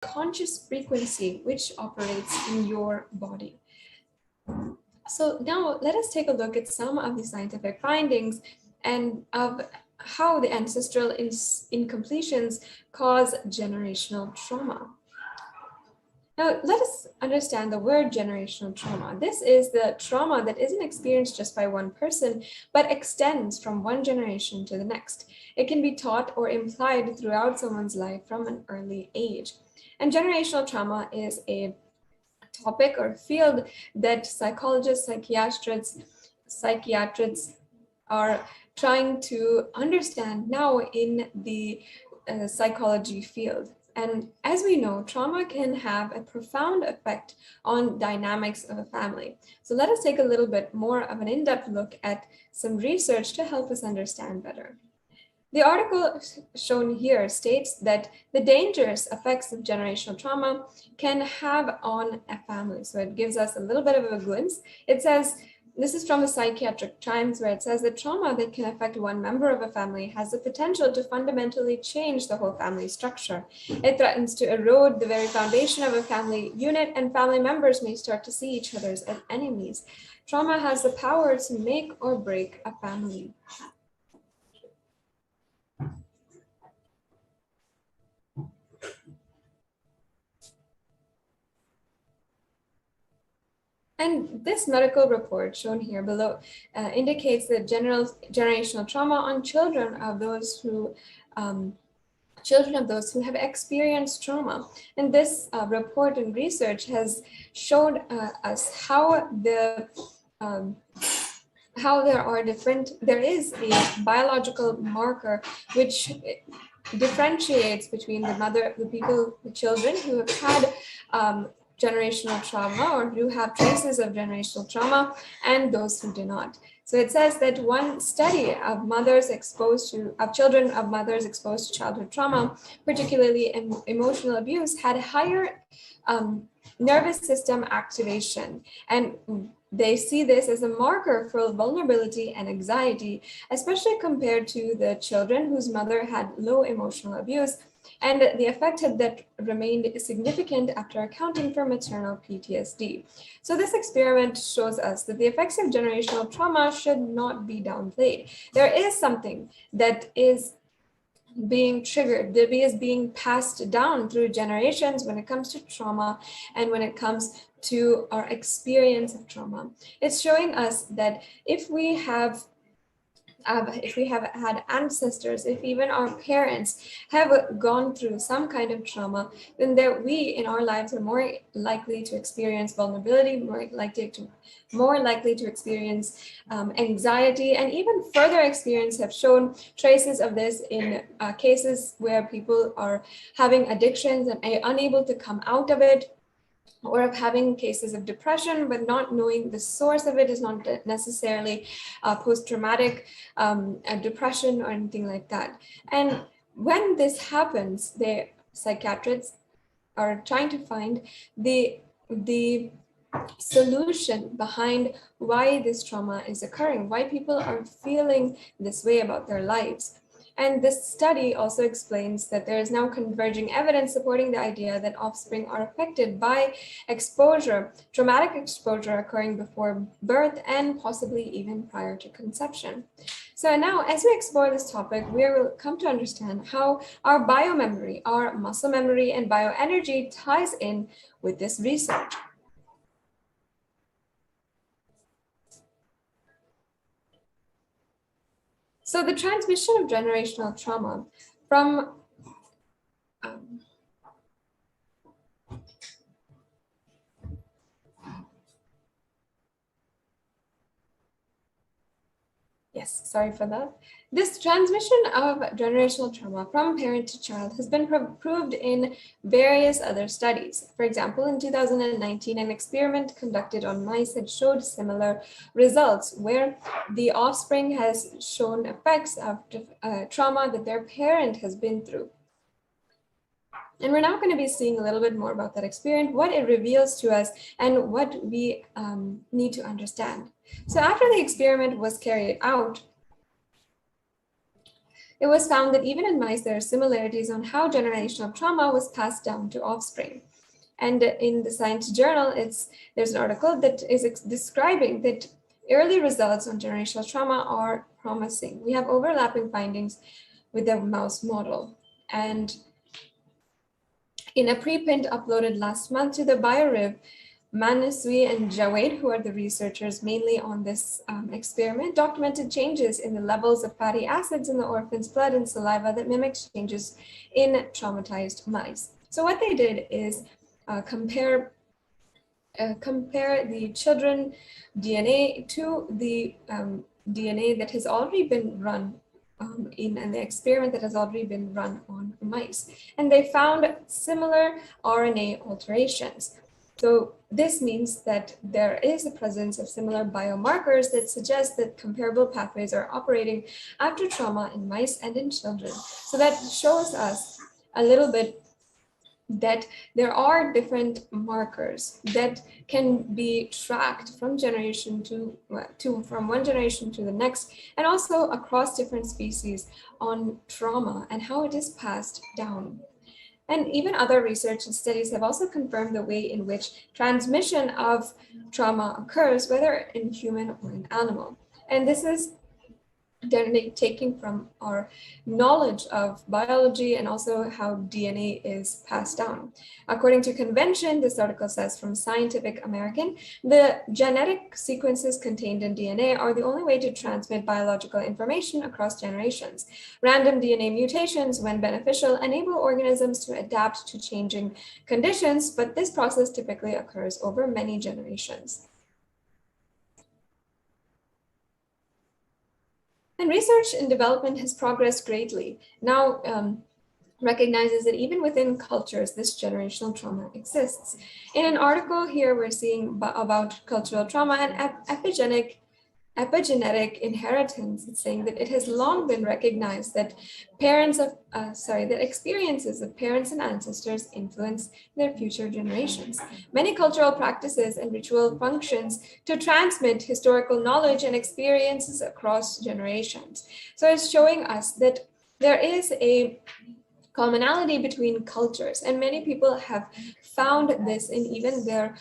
conscious frequency which operates in your body. So now let us take a look at some of the scientific findings and of how the ancestral incompletions cause generational trauma. Now, let us understand the word generational trauma. This is the trauma that isn't experienced just by one person, but extends from one generation to the next. It can be taught or implied throughout someone's life from an early age. And generational trauma is a topic or field that psychologists, psychiatrists are trying to understand now in the psychology field. And as we know, trauma can have a profound effect on dynamics of a family. So let us take a little bit more of an in-depth look at some research to help us understand better. The article shown here states that the dangerous effects of generational trauma can have on a family. So it gives us a little bit of a glimpse. It says, this is from the Psychiatric Times, where it says that trauma that can affect one member of a family has the potential to fundamentally change the whole family structure. It threatens to erode the very foundation of a family unit, and family members may start to see each other as enemies. Trauma has the power to make or break a family. And this medical report shown here below indicates that generational trauma on children of those who have experienced trauma. And this report and research has showed us how there is a biological marker which differentiates between the children who have had generational trauma or who have traces of generational trauma and those who do not. So it says that one study of children of mothers exposed to childhood trauma, particularly emotional abuse, had higher nervous system activation. And they see this as a marker for vulnerability and anxiety, especially compared to the children whose mother had low emotional abuse. And the effect that remained significant after accounting for maternal PTSD. So this experiment shows us that the effects of generational trauma should not be downplayed. There is something that is being triggered, that is being passed down through generations when it comes to trauma and when it comes to our experience of trauma. It's showing us that if we have had ancestors, if even our parents have gone through some kind of trauma, then we in our lives are more likely to experience vulnerability, more likely to experience anxiety, and even further experience have shown traces of this in cases where people are having addictions and are unable to come out of it, or of having cases of depression, but not knowing the source of it is not necessarily post-traumatic depression or anything like that. And when this happens, the psychiatrists are trying to find the solution behind why this trauma is occurring, why people are feeling this way about their lives. And this study also explains that there is now converging evidence supporting the idea that offspring are affected by exposure, traumatic exposure occurring before birth and possibly even prior to conception. So now, as we explore this topic, we will come to understand how our biomemory, our muscle memory, and bioenergy ties in with this research. So the transmission of generational trauma from Yes, sorry for that. This transmission of generational trauma from parent to child has been proved in various other studies. For example, in 2019, an experiment conducted on mice had showed similar results, where the offspring has shown effects of trauma that their parent has been through. And we're now going to be seeing a little bit more about that experiment, what it reveals to us, and what we need to understand. So after the experiment was carried out, it was found that even in mice, there are similarities on how generational trauma was passed down to offspring. And in the Science Journal, there's an article that is describing that early results on generational trauma are promising. We have overlapping findings with the mouse model. And in a preprint uploaded last month to the BioRib, Manaswi and Javed, who are the researchers mainly on this experiment, documented changes in the levels of fatty acids in the orphan's blood and saliva that mimics changes in traumatized mice. So what they did is compare the children DNA to the DNA that has already been run in an experiment that has already been run on mice. And they found similar RNA alterations. So this means that there is a presence of similar biomarkers that suggest that comparable pathways are operating after trauma in mice and in children. So that shows us a little bit that there are different markers that can be tracked from generation from one generation to the next, and also across different species on trauma and how it is passed down. And even other research and studies have also confirmed the way in which transmission of trauma occurs, whether in human or in animal. And this is taking from our knowledge of biology and also how DNA is passed down. According to convention, this article says from Scientific American, the genetic sequences contained in DNA are the only way to transmit biological information across generations. Random DNA mutations, when beneficial, enable organisms to adapt to changing conditions, but this process typically occurs over many generations. And research and development has progressed greatly. Now recognizes that even within cultures, this generational trauma exists. In an article here, we're seeing about cultural trauma and epigenetic inheritance. It's saying that it has long been recognized that that experiences of parents and ancestors influence their future generations. Many cultural practices and ritual functions to transmit historical knowledge and experiences across generations. So it's showing us that there is a commonality between cultures, and many people have found this in even their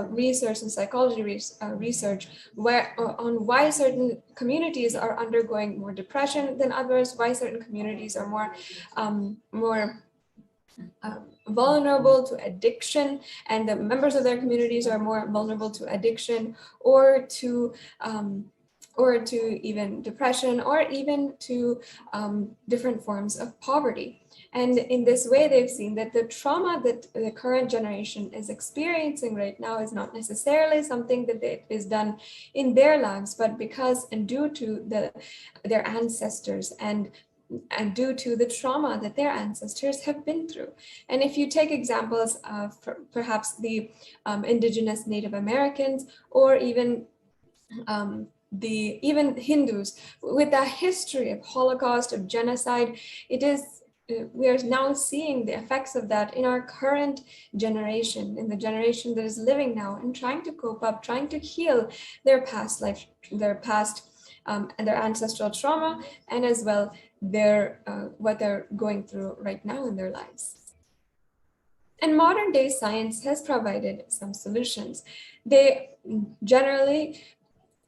research and psychology research, on why certain communities are undergoing more depression than others, why certain communities are more vulnerable to addiction, and the members of their communities are more vulnerable to addiction or to even depression, or even to different forms of poverty. And in this way, they've seen that the trauma that the current generation is experiencing right now is not necessarily something that is done in their lives, but because and due to their ancestors and due to the trauma that their ancestors have been through. And if you take examples of perhaps the indigenous Native Americans, or even Hindus with a history of Holocaust, of genocide, we are now seeing the effects of that in our current generation, in the generation that is living now and trying to cope up, trying to heal their past life, their past and their ancestral trauma, and as well what they're going through right now in their lives. And modern day science has provided some solutions. They generally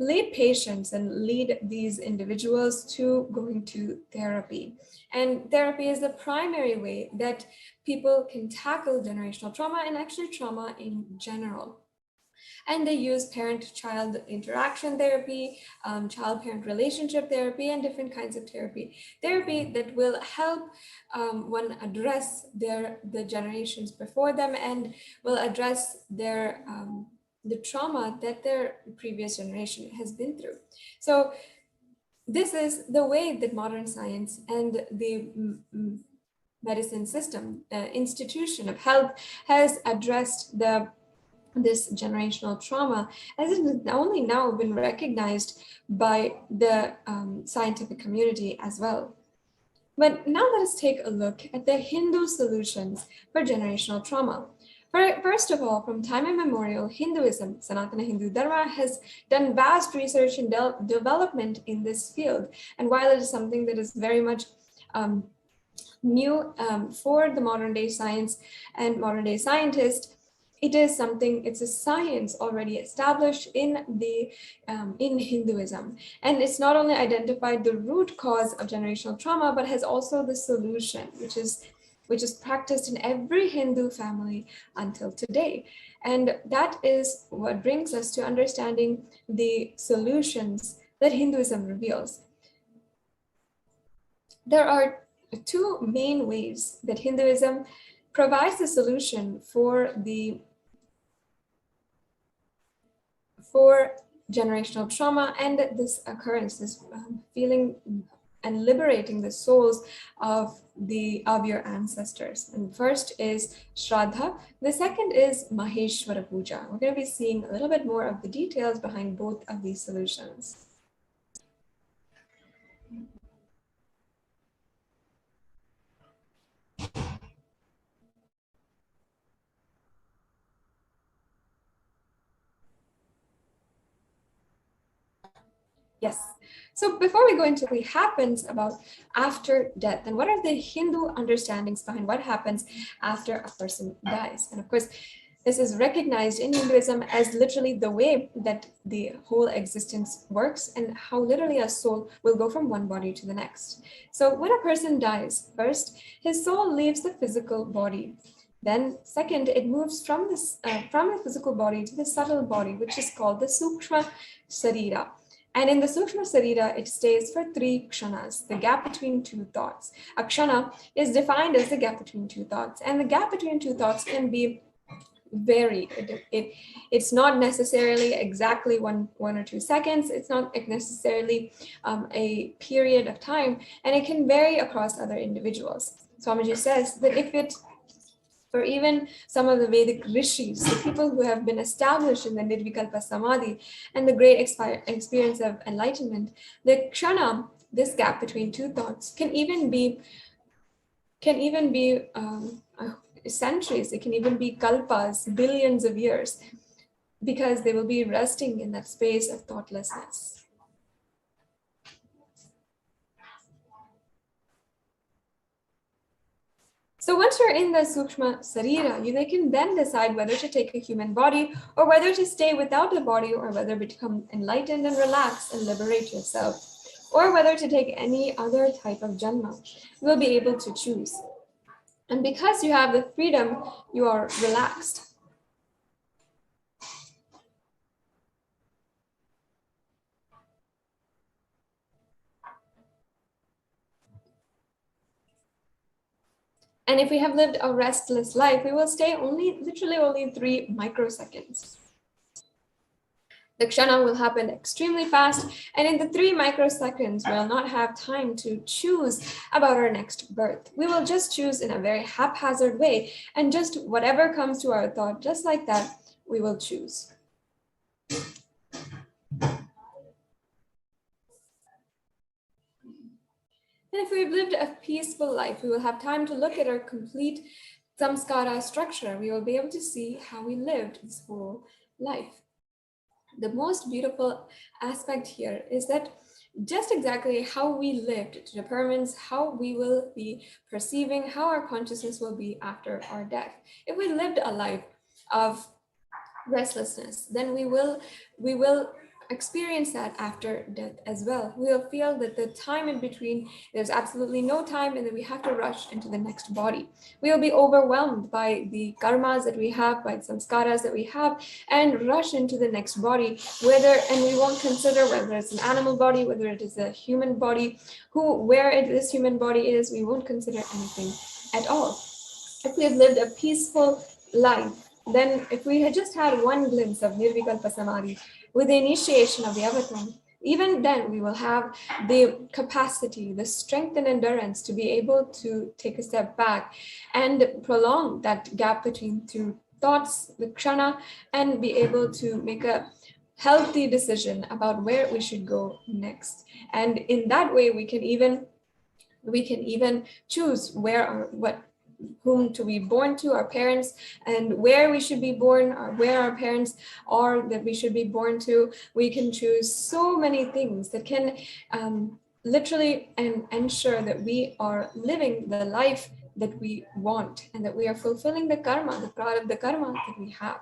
lead patients and lead these individuals to going to therapy. And therapy is the primary way that people can tackle generational trauma and actually trauma in general. And they use parent-child interaction therapy, child-parent relationship therapy, and different kinds of therapy that will help one address the generations before them, and will address the trauma that their previous generation has been through. So this is the way that modern science and the medicine system, institution of health, has addressed this generational trauma, as it has only now been recognized by the scientific community as well. But now let us take a look at the Hindu solutions for generational trauma. First of all, from time immemorial, Hinduism, Sanatana Hindu Dharma, has done vast research and development in this field. And while it is something that is very much new for the modern day science and modern day scientists. It is something, it's a science already established in the in Hinduism, and it's not only identified the root cause of generational trauma, but has also the solution, which is practiced in every Hindu family until today. And that is what brings us to understanding the solutions that Hinduism reveals. There are two main ways that Hinduism provides the solution for generational trauma and this occurrence, this feeling and liberating the souls of your ancestors. And first is Shraddha. The second is Maheshwara Puja. We're going to be seeing a little bit more of the details behind both of these solutions. Yes. So before we go into what happens about after death, and what are the Hindu understandings behind what happens after a person dies? And of course, this is recognized in Hinduism as literally the way that the whole existence works, and how literally a soul will go from one body to the next. So when a person dies, first, his soul leaves the physical body. Then second, it moves from the physical body to the subtle body, which is called the Sukshma Sarira. And in the Sukshma Sarira, it stays for 3 kshanas, the gap between two thoughts. A kshana is defined as the gap between two thoughts, and the gap between two thoughts can be varied. It's not necessarily exactly one or 2 seconds. It's not necessarily a period of time, and it can vary across other individuals. Swamiji says that for even some of the Vedic rishis, the people who have been established in the Nirvikalpa Samadhi and the great experience of enlightenment, the kshana, this gap between two thoughts, can even be centuries. It can even be kalpas, billions of years, because they will be resting in that space of thoughtlessness. So once you're in the Sukshma Sarira, they can then decide whether to take a human body or whether to stay without a body, or whether to become enlightened and relax and liberate yourself, or whether to take any other type of janma. You will be able to choose. And because you have the freedom, you are relaxed. And if we have lived a restless life, we will stay literally only 3 microseconds. The kshana will happen extremely fast, and in the 3 microseconds, we'll not have time to choose about our next birth. We will just choose in a very haphazard way, and just whatever comes to our thought, just like that, we will choose. And if we've lived a peaceful life, we will have time to look at our complete samskara structure. We will be able to see how we lived this whole life. The most beautiful aspect here is that just exactly how we lived determines how we will be perceiving, how our consciousness will be after our death. If we lived a life of restlessness, then we will experience that after death as well. We'll feel that the time in between, there's absolutely no time, and that we have to rush into the next body. We'll be overwhelmed by the karmas that we have, by the samskaras that we have, and rush into the next body, and we won't consider whether it's an animal body, whether it is a human body, where this human body is. We won't consider anything at all. If we have lived a peaceful life, then if we had just had one glimpse of Nirvikalpa Samadhi with the initiation of the avatar, even then we will have the capacity, the strength and endurance to be able to take a step back and prolong that gap between two thoughts, the kshana, and be able to make a healthy decision about where we should go next. And in that way, we can even choose whom to be born to, our parents, and where we should be born, or where our parents are that we should be born to. We can choose so many things that can literally and ensure that we are living the life that we want and that we are fulfilling the karma, the prarabdha karma that we have.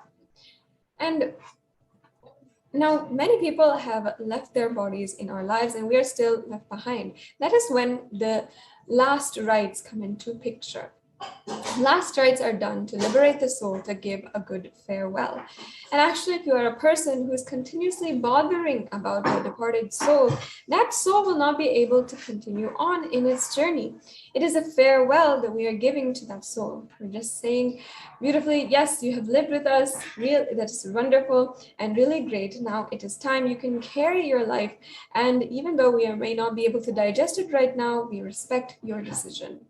And now, many people have left their bodies in our lives and we are still left behind. That is when the last rites come into picture. Last rites are done to liberate the soul, to give a good farewell. And actually, if you are a person who is continuously bothering about the departed soul, that soul will not be able to continue on in its journey. It is a farewell that we are giving to that soul. We're just saying beautifully, yes, you have lived with us, that's wonderful and really great. Now it is time you can carry your life. And even though we may not be able to digest it right now, we respect your decision.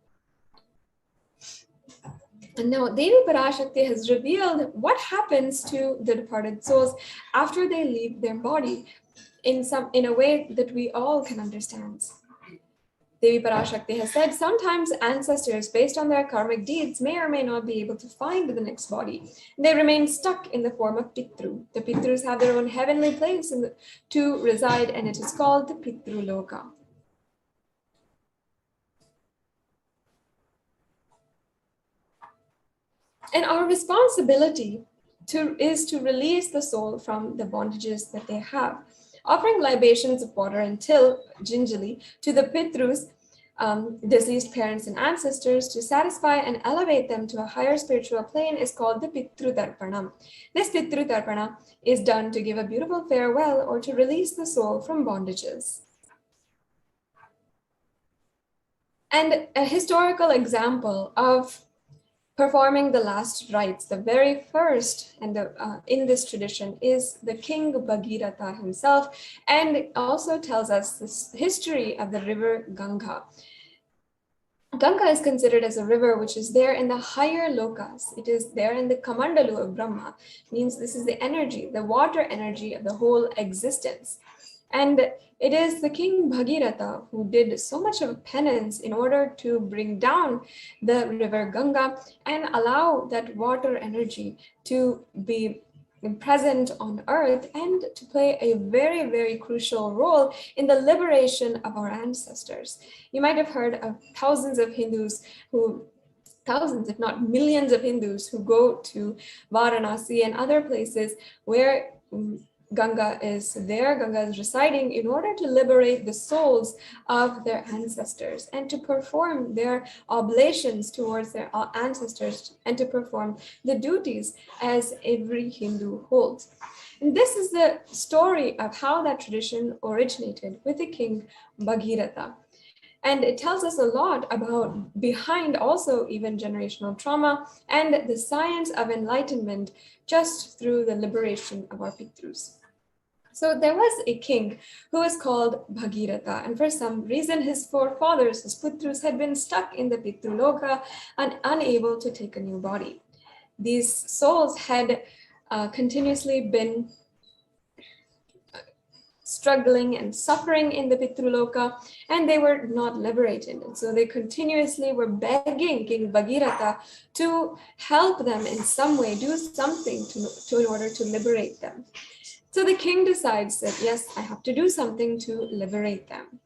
And now Devi Parashakti has revealed what happens to the departed souls after they leave their body in a way that we all can understand. Devi Parashakti has said, sometimes ancestors, based on their karmic deeds, may or may not be able to find the next body. They remain stuck in the form of Pitru. The Pitrus have their own heavenly place to reside, and it is called the Pitru Loka. And our responsibility is to release the soul from the bondages that they have. Offering libations of water until gingerly to the Pitrus, deceased parents and ancestors, to satisfy and elevate them to a higher spiritual plane is called the Pitru Darpanam. This Pitru Darpana is done to give a beautiful farewell or to release the soul from bondages. And a historical example of performing the last rites, the very first and in this tradition is the king Bhagirath himself, and it also tells us this history of the river Ganga. Ganga is considered as a river which is there in the higher lokas. It is there in the Kamandalu of Brahma, means this is the energy, the water energy of the whole existence. And it is the king Bhagiratha who did so much of penance in order to bring down the river Ganga and allow that water energy to be present on earth and to play a very, very crucial role in the liberation of our ancestors. You might have heard of thousands, if not millions of Hindus who go to Varanasi and other places where Ganga is there, Ganga is residing in order to liberate the souls of their ancestors and to perform their oblations towards their ancestors and to perform the duties as every Hindu holds. And this is the story of how that tradition originated with the king Bhagiratha. And it tells us a lot about behind also even generational trauma and the science of enlightenment just through the liberation of our Pitrus. So there was a king who was called Bhagiratha, and for some reason his forefathers, his Pitrus, had been stuck in the Pitruloka and unable to take a new body. These souls had continuously been struggling and suffering in the Pitruloka, and they were not liberated. And so they continuously were begging King Bhagiratha to help them in some way, do something in order to liberate them. So the king decides that, yes, I have to do something to liberate them.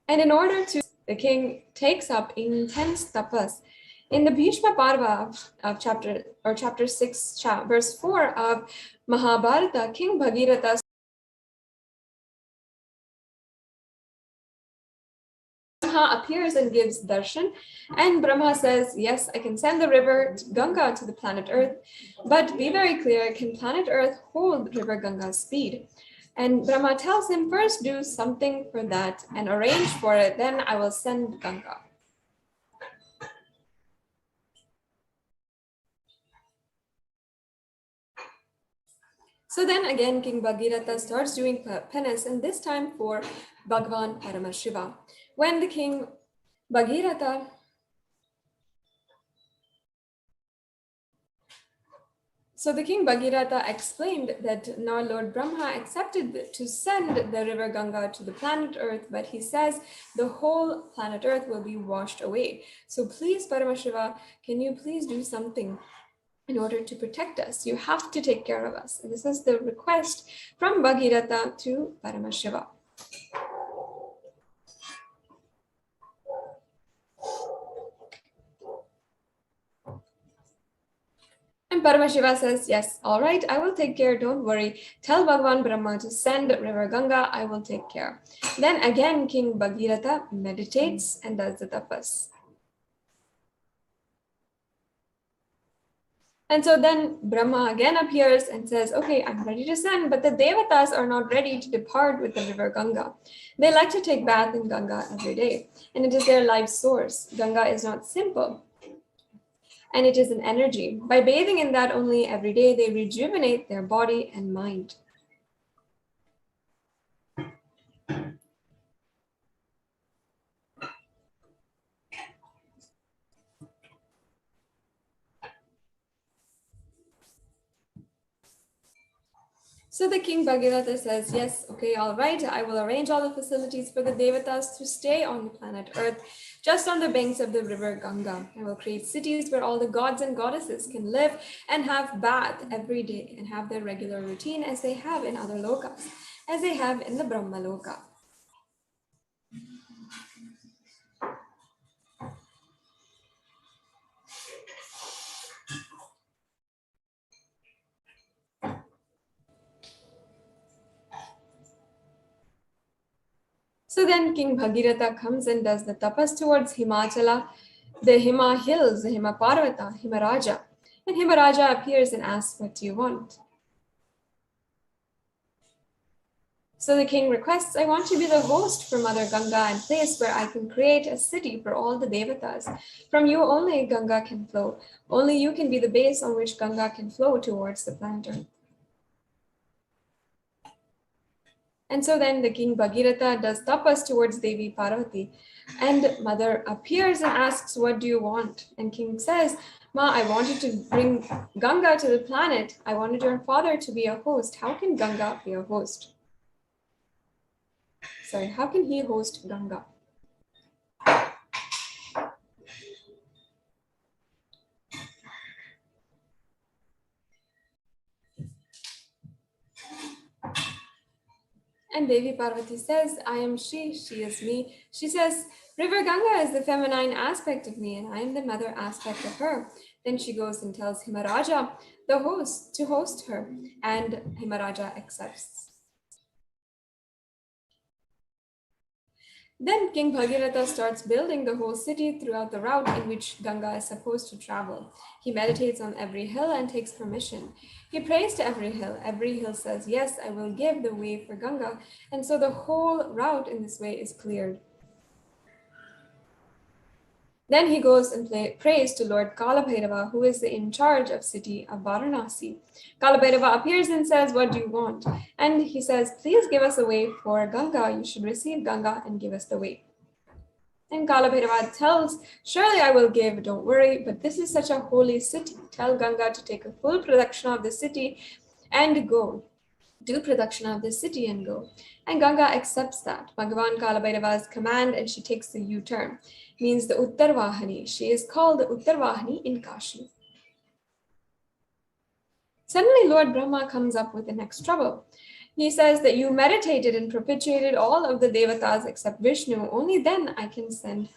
And in order to, the king takes up intense tapas. In the Bhishma Parva of chapter 6, verse 4 of Mahabharata, King Bhagiratha appears and gives darshan, and Brahma says, yes, I can send the river Ganga to the planet Earth, but be very clear, can planet Earth hold river Ganga's speed? And Brahma tells him, first do something for that and arrange for it, then I will send Ganga. So then again, King Bhagiratha starts doing penance, and this time for Bhagavan Paramashiva. When the king Bhagiratha So the king Bhagiratha explained that now Lord Brahma accepted to send the river Ganga to the planet Earth, but he says the whole planet Earth will be washed away. So please, Paramashiva, can you please do something in order to protect us? You have to take care of us. And this is the request from Bhagiratha to Paramashiva. And Paramashiva says, yes, all right, I will take care, don't worry. Tell Bhagavan Brahma to send river Ganga, I will take care. Then again, King Bhagirath meditates and does the tapas. And so then Brahma again appears and says, okay, I'm ready to send, but the Devatas are not ready to depart with the river Ganga. They like to take bath in Ganga every day, and it is their life source. Ganga is not simple, and it is an energy. By bathing in that only every day, they rejuvenate their body and mind. So the king Bhagirath says, yes, okay, all right, I will arrange all the facilities for the Devatas to stay on the planet Earth, just on the banks of the river Ganga. I will create cities where all the gods and goddesses can live and have bath every day and have their regular routine as they have in other lokas, as they have in the Brahma Loka. So then King Bhagiratha comes and does the tapas towards Himachala, the Hima hills, the Hima Parvata, Himaraja. And Himaraja appears and asks, what do you want? So the king requests, I want to be the host for Mother Ganga and place where I can create a city for all the Devatas. From you only Ganga can flow. Only you can be the base on which Ganga can flow towards the planet Earth. And so then the king Bhagiratha does tapas towards Devi Parvati. And mother appears and asks, what do you want? And king says, Ma, I wanted to bring Ganga to the planet. I wanted your father to be a host. How can Ganga be a host? Sorry, how can he host Ganga? And Devi Parvati says, I am she is me. She says, River Ganga is the feminine aspect of me and I am the mother aspect of her. Then she goes and tells Himaraja, the host, to host her, and Himaraja accepts. Then King Bhagiratha starts building the whole city throughout the route in which Ganga is supposed to travel. He meditates on every hill and takes permission. He prays to every hill. Every hill says, yes, I will give the way for Ganga. And so the whole route in this way is cleared. Then he goes and prays to Lord Kalabhairava, who is in charge of city of Varanasi. Kalabhairava appears and says, what do you want? And he says, please give us a way for Ganga. You should receive Ganga and give us the way. And Kalabhairava tells, surely I will give, don't worry, but this is such a holy city. Tell Ganga to take a full production of the city and go. Do production of the city and go. And Ganga accepts that. Bhagavan Kalabhairava's command and she takes the U-turn. Means the Uttarvahani. She is called the Uttarvahani in Kashi. Suddenly Lord Brahma comes up with the next trouble. He says that you meditated and propitiated all of the Devatas except Vishnu. Only then I can send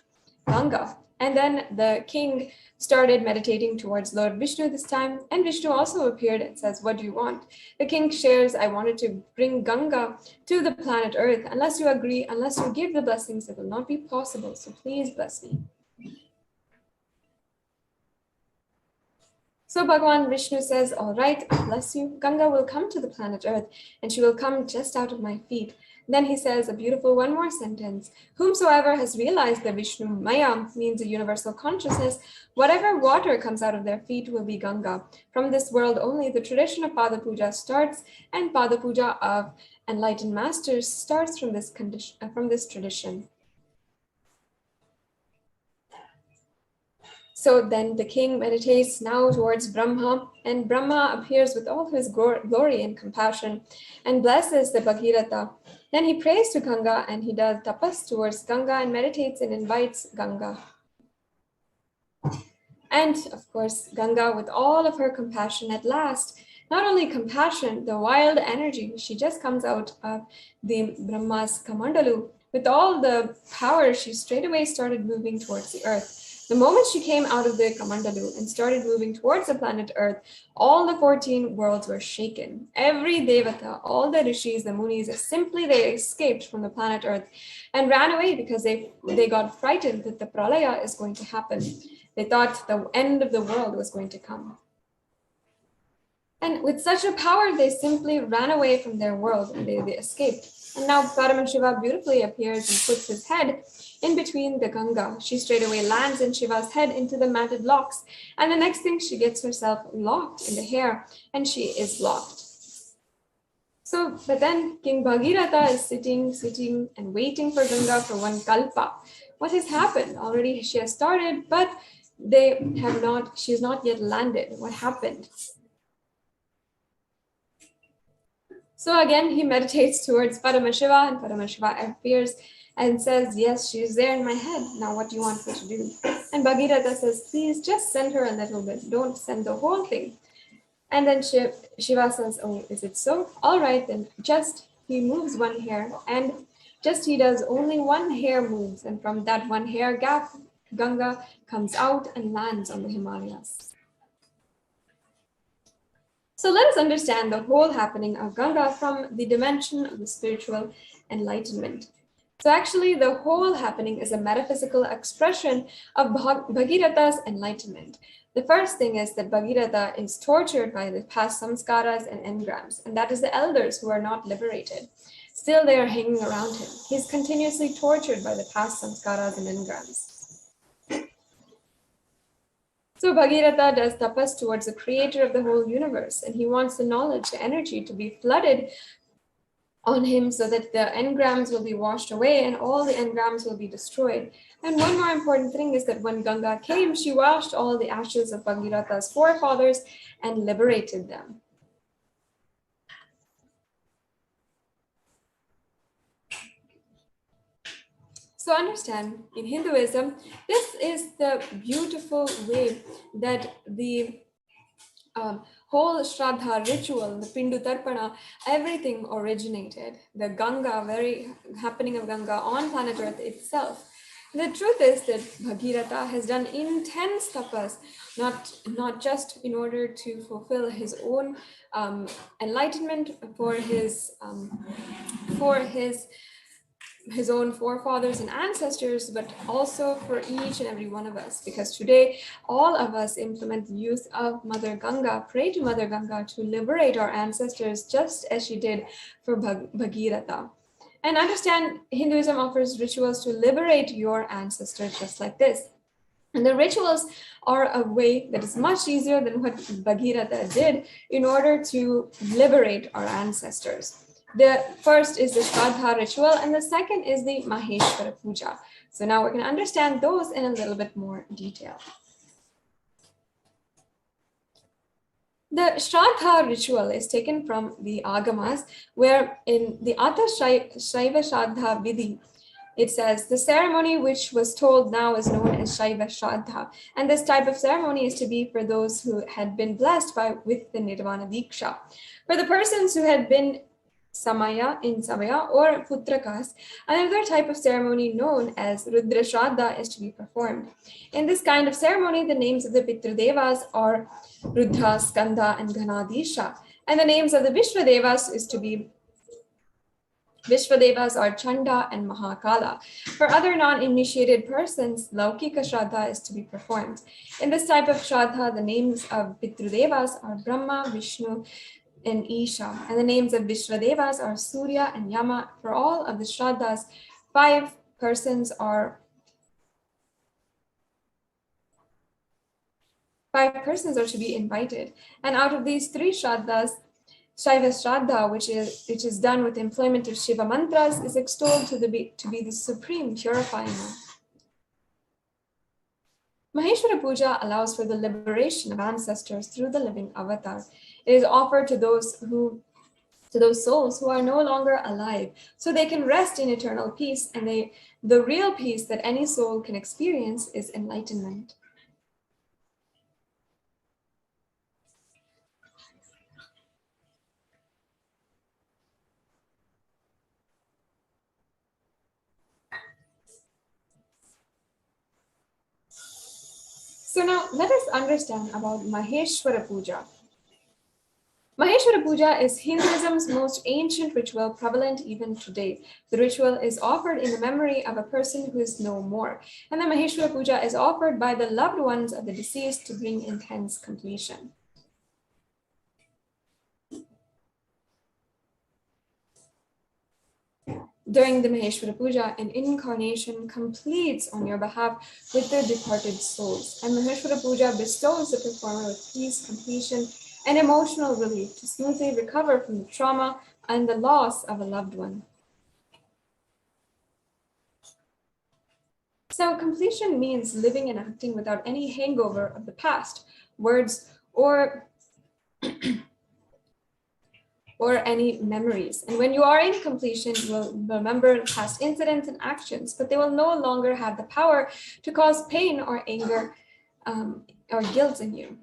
Ganga. And then the king started meditating towards Lord Vishnu this time. And Vishnu also appeared and says, what do you want? The king shares, I wanted to bring Ganga to the planet Earth. Unless you agree, unless you give the blessings, it will not be possible. So please bless me. So Bhagavan Vishnu says, all right, bless you. Ganga will come to the planet Earth and she will come just out of my feet. Then he says a beautiful one more sentence. Whomsoever has realized the Vishnu Maya means a universal consciousness, whatever water comes out of their feet will be Ganga. From this world only, the tradition of Pada Puja starts, and Pada Puja of enlightened masters starts from this tradition. So then the king meditates now towards Brahma, and Brahma appears with all his glory and compassion and blesses the Bhagiratha. Then he prays to Ganga and he does tapas towards Ganga and meditates and invites Ganga. And of course, Ganga, with all of her compassion at last, not only compassion, the wild energy, she just comes out of the Brahma's Kamandalu. With all the power, she straight away started moving towards the earth. The moment she came out of the Kamandalu and started moving towards the planet Earth, all the 14 worlds were shaken. Every Devata, all the Rishis, the Munis, they escaped from the planet Earth and ran away because they got frightened that the Pralaya is going to happen. They thought the end of the world was going to come. And with such a power, they simply ran away from their world and they escaped. And now Paramashiva beautifully appears and puts his head in between the Ganga. She straightaway lands in Shiva's head into the matted locks. And the next thing, she gets herself locked in the hair and she is locked. So, but then King Bhagirath is sitting and waiting for Ganga for one kalpa. What has happened? Already she has started, but she has not yet landed. What happened? So again, he meditates towards Paramashiva, and Paramashiva appears and says, yes, she's there in my head. Now what do you want me to do? And Bhagirath says, please just send her a little bit. Don't send the whole thing. And then Shiva says, oh, is it so? All right, then just he moves one hair and just he does only one hair moves. And from that one hair gap, Ganga comes out and lands on the Himalayas. So let us understand the whole happening of Ganga from the dimension of the spiritual enlightenment. So actually, the whole happening is a metaphysical expression of Bhagiratha's enlightenment. The first thing is that Bhagiratha is tortured by the past samskaras and engrams, and that is the elders who are not liberated. Still, they are hanging around him. He's continuously tortured by the past samskaras and engrams. So Bhagiratha does tapas towards the creator of the whole universe, and he wants the knowledge, the energy to be flooded on him so that the engrams will be washed away and all the engrams will be destroyed. And one more important thing is that when Ganga came, she washed all the ashes of Bhagiratha's forefathers and liberated them. So understand, in Hinduism, this is the beautiful way that the whole Shraddha ritual, the Pindu Tarpana, everything originated. The Ganga, very happening of Ganga on planet Earth itself. The truth is that Bhagirath has done intense tapas, not just in order to fulfill his own enlightenment for his own forefathers and ancestors, but also for each and every one of us, because today all of us implement the use of Mother Ganga, pray to Mother Ganga to liberate our ancestors just as she did for Bhagiratha. And understand, Hinduism offers rituals to liberate your ancestors just like this. And the rituals are a way that is much easier than what Bhagiratha did in order to liberate our ancestors. The first is the Shraddha ritual, and the second is the Maheshwara Puja. So now we're going to understand those in a little bit more detail. The Shraddha ritual is taken from the Agamas, where in the Atha Shaiva Shraddha Vidhi, it says, the ceremony which was told now is known as Shaiva Shraddha. And this type of ceremony is to be for those who had been blessed with the Nirvana Diksha. For the persons who had been Samaya or Putrakas, another type of ceremony known as Rudra Shraddha is to be performed. In this kind of ceremony, the names of the Pitradevas are Rudra, Skanda, and Ganadisha. And the names of the Vishwadevas are Chanda and Mahakala. For other non-initiated persons, Laukika Shraddha is to be performed. In this type of Shraddha, the names of Pitrudevas are Brahma, Vishnu, and Isha, and the names of Vishwadevas are Surya and Yama. For all of the Shraddhas, five persons are to be invited. And out of these three Shraddhas, Shaiva Shraddha, which is done with employment of Shiva mantras, is extolled to be the supreme purifying one. Maheshwara Puja allows for the liberation of ancestors through the living avatar. It is offered to those souls who are no longer alive, so they can rest in eternal peace, and the real peace that any soul can experience is enlightenment. So now let us understand about Maheshwara Puja. Maheshwara Puja is Hinduism's most ancient ritual, prevalent even today. The ritual is offered in the memory of a person who is no more, and the Maheshwara Puja is offered by the loved ones of the deceased to bring intense completion. During the Maheshwara Puja, an incarnation completes on your behalf with their departed souls, and Maheshwara Puja bestows the performer with peace, completion, and emotional relief to smoothly recover from the trauma and the loss of a loved one. So completion means living and acting without any hangover of the past, words, or any memories. And when you are in completion, you will remember past incidents and actions, but they will no longer have the power to cause pain or anger or guilt in you.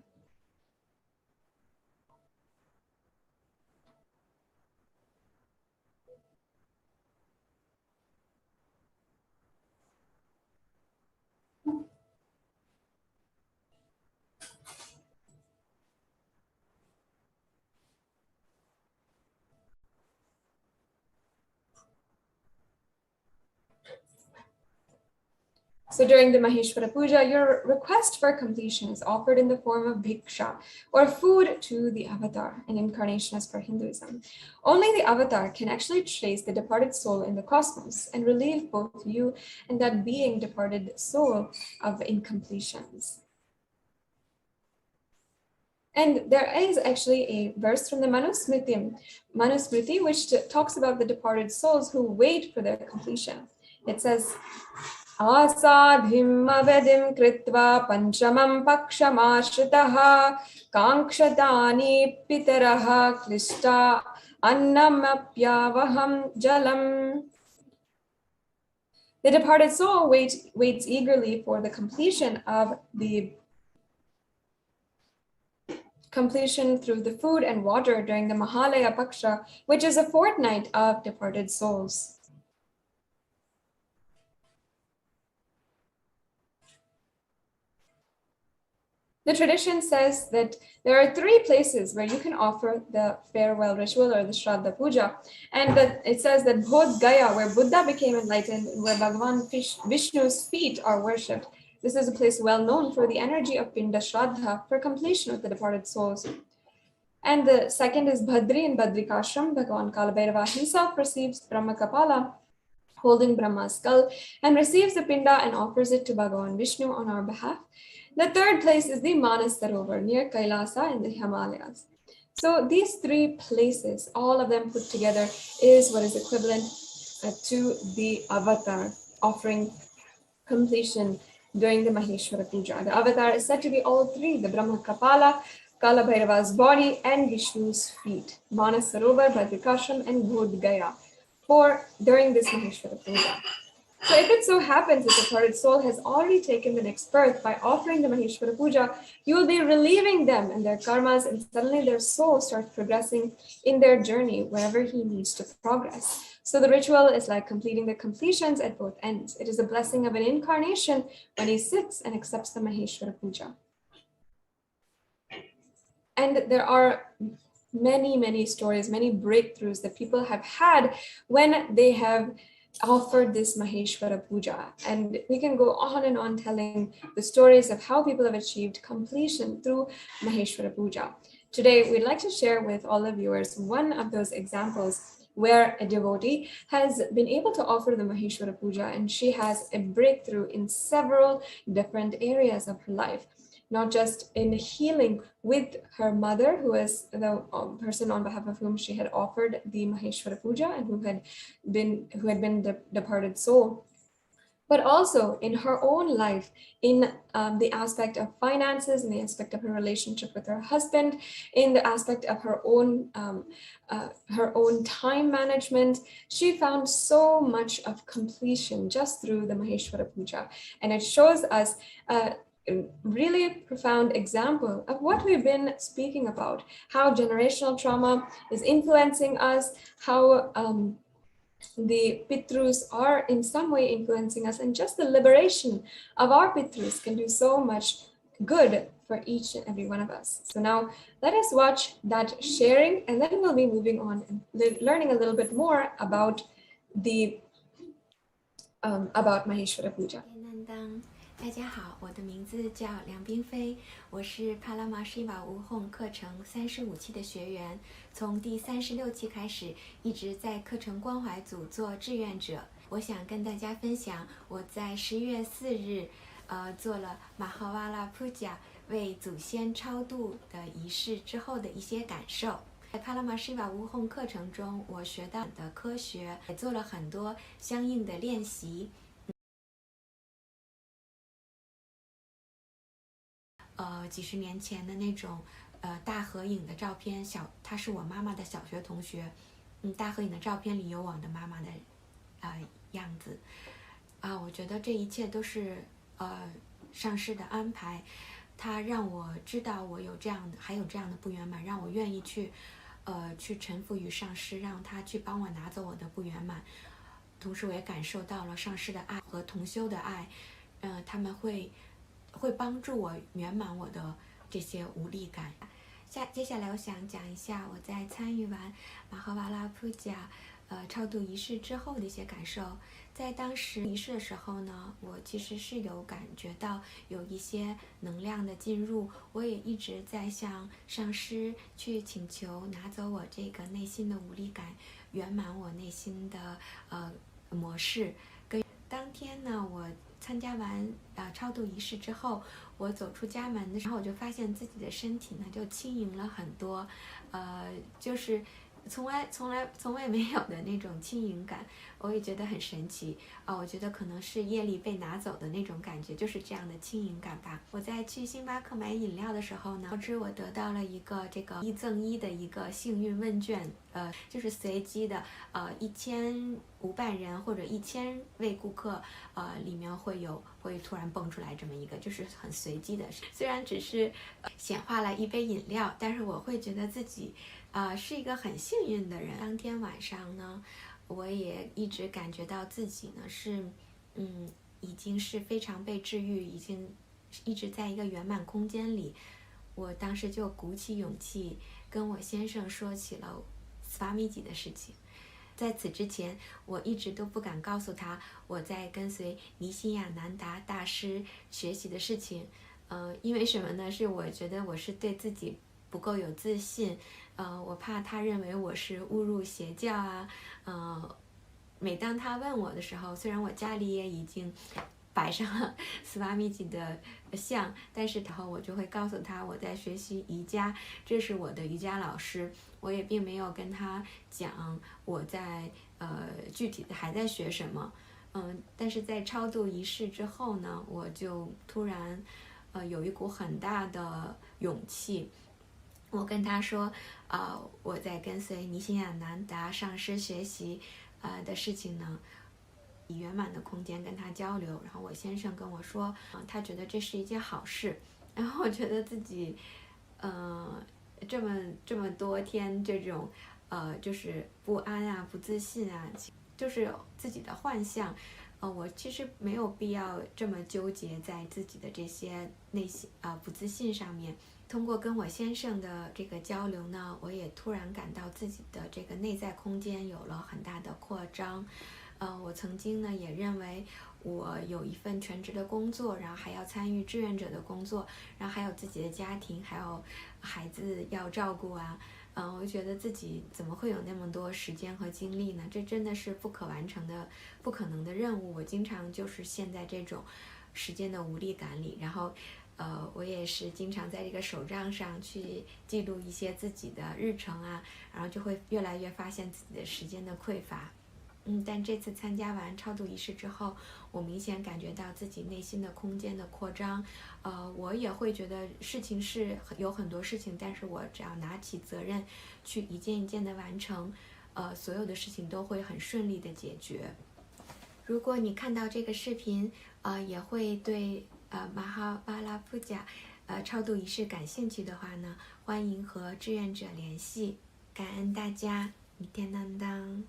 So during the Maheshwara Puja, your request for completion is offered in the form of bhiksha, or food to the avatar, an incarnation as per Hinduism. Only the avatar can actually trace the departed soul in the cosmos and relieve both you and that being departed soul of incompletions. And there is actually a verse from the Manusmriti, which talks about the departed souls who wait for their completion. It says, आसाधिम् अवधिम् कृत्वा पञ्चमं पक्षमाश्रितः काङ्क्षतानि पितरः क्लिष्टा अन्नमप्यावहं jalam. The departed soul waits eagerly for the completion through the food and water during the Mahalaya Paksha, which is a fortnight of departed souls. The tradition says that there are 3 places where you can offer the farewell ritual or the Shraddha Puja. And that it says that Bodh Gaya, where Buddha became enlightened, where Bhagavan Vishnu's feet are worshipped. This is a place well known for the energy of Pinda Shraddha for completion of the departed souls. And the second is Bhadri in Badrikashram. Bhagavan Kalabhairava himself receives Brahmakapala, holding Brahma's skull, and receives the Pinda and offers it to Bhagavan Vishnu on our behalf. The third place is the Manas Sarovar near Kailasa in the Himalayas. So these 3 places, all of them put together, is what is equivalent to the avatar offering completion during the Maheshwara Puja. The avatar is said to be all 3, the Brahma Kapala, Kalabhairava's body, and Vishnu's feet, Manas Sarovar, Badrikashram, and Bodh Gaya, during this Maheshwara Puja. So if it so happens that the departed soul has already taken the next birth, by offering the Maheshwara Puja, you will be relieving them and their karmas, and suddenly their soul starts progressing in their journey wherever he needs to progress. So the ritual is like completing the completions at both ends. It is a blessing of an incarnation when he sits and accepts the Maheshwara Puja. And there are many stories, many breakthroughs that people have had when they have offered this Maheshwara Puja. And we can go on and on telling the stories of how people have achieved completion through Maheshwara Puja. Today, we'd like to share with all the viewers one of those examples where a devotee has been able to offer the Maheshwara Puja, and she has a breakthrough in several different areas of her life. Not just in healing with her mother, who is the person on behalf of whom she had offered the Maheshwara Puja and who had been the departed soul, but also in her own life, in the aspect of finances, in the aspect of her relationship with her husband, in the aspect of her own time management. She found so much of completion just through the Maheshwara Puja, and it shows us really profound example of what we've been speaking about, how generational trauma is influencing us, how the Pitrus are in some way influencing us, and just the liberation of our Pitrus can do so much good for each and every one of us. So now let us watch that sharing, and then we'll be moving on and learning a little bit more about the about Maheshwara Puja. 大家好，我的名字叫梁冰飞，我是 Paramashivoham 课程35期的学员，从第36期开始，一直在课程关怀组做志愿者。我想跟大家分享我在11月4日，做了 Mahavala Puja 为祖先超度的仪式之后的一些感受。在 Paramashivoham 课程中，我学到的科学，也做了很多相应的练习。几十年前的那种大合影的照片，他是我妈妈的小学同学，大合影的照片里有我的妈妈的样子我觉得这一切都是上师的安排，他让我知道我有这样的还有这样的不圆满，让我愿意去臣服于上师，让他去帮我拿走我的不圆满。同时我也感受到了上师的爱和同修的爱，他们会帮助我圆满我的这些无力感。接下来我想讲一下我在参与完马哈瓦拉普加超度仪式之后的一些感受。在当时仪式的时候呢，我其实是有感觉到有一些能量的进入，我也一直在向上师去请求拿走我这个内心的无力感，圆满我内心的模式。当天呢，我参加完超度仪式之后，我走出家门的时候，我就发现自己的身体呢就轻盈了很多，就是从未没有的那种轻盈感，我也觉得很神奇我觉得可能是业力被拿走的那种感觉，就是这样的轻盈感吧。我在去星巴克买饮料的时候呢，我得到了一个这个1赠1的一个幸运问卷，就是随机的，1500人或者1000位顾客，里面会突然蹦出来这么一个，就是很随机的。虽然只是显化了一杯饮料，但是我会觉得自己是一个很幸运的人。当天晚上呢，我也一直感觉到自己呢是已经是非常被治愈，已经一直在一个圆满空间里。我当时就鼓起勇气跟我先生说起了斯瓦米吉的事情。在此之前，我一直都不敢告诉他我在跟随尼辛亚南达大师学习的事情。因为什么呢？是我觉得我是对自己不够有自信，我怕他认为我是误入邪教啊。每当他问我的时候，虽然我家里也已经摆上了斯瓦米吉的像，但是然后我就会告诉他我在学习瑜伽，这是我的瑜伽老师。我也并没有跟他讲我在具体的还在学什么。但是在超度仪式之后呢，我就突然有一股很大的勇气。我跟他说我在跟随尼辛亚南达上师学习的事情呢，以圆满的空间跟他交流。然后我先生跟我说他觉得这是一件好事。然后我觉得自己这么多天这种就是不安啊、不自信啊，就是自己的幻象。我其实没有必要这么纠结在自己的这些内心不自信上面。通过跟我先生的这个交流呢，我也突然感到自己的这个内在空间有了很大的扩张。我曾经呢也认为我有一份全职的工作，然后还要参与志愿者的工作，然后还有自己的家庭，还有孩子要照顾啊。我就觉得自己怎么会有那么多时间和精力呢？这真的是不可完成的、不可能的任务。我经常就是陷在这种时间的无力感里，然后我也是经常在这个手账上去记录一些自己的日程啊，然后就会越来越发现自己的时间的匮乏。但这次参加完超度仪式之后，我明显感觉到自己内心的空间的扩张。我也会觉得事情是有很多事情，但是我只要拿起责任去一件一件的完成，所有的事情都会很顺利的解决。如果你看到这个视频，也会对马哈巴拉普加超度仪式感兴趣的话呢，欢迎和志愿者联系。感恩大家，尼天南当。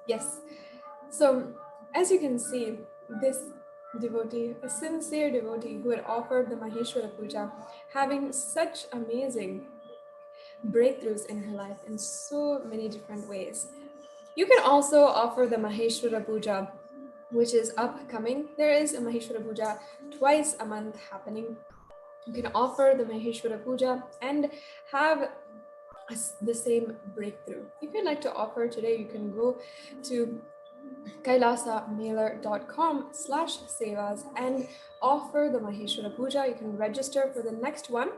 Yes. So as you can see, this devotee, a sincere devotee who had offered the Maheshwara Puja, having such amazing breakthroughs in her life in so many different ways. You can also offer the Maheshwara Puja, which is upcoming. There is a Maheshwara Puja twice a month happening. You can offer the Maheshwara Puja and have the same breakthrough. If you'd like to offer today, you can go to kailasamailer.com/sevas and offer the Maheshwara Puja. You can register for the next one,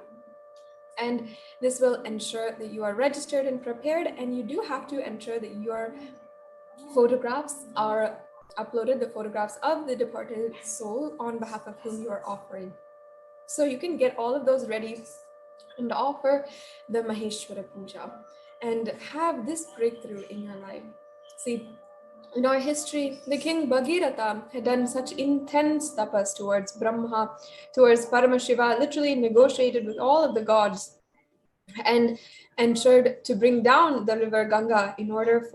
and this will ensure that you are registered and prepared, and you do have to ensure that your photographs are uploaded, the photographs of the departed soul on behalf of whom you are offering. So you can get all of those ready and offer the Maheshwara Puja and have this breakthrough in your life. See, in our history, the king Bhagirath had done such intense tapas towards Brahma, towards Paramashiva, literally negotiated with all of the gods and ensured to bring down the river Ganga in order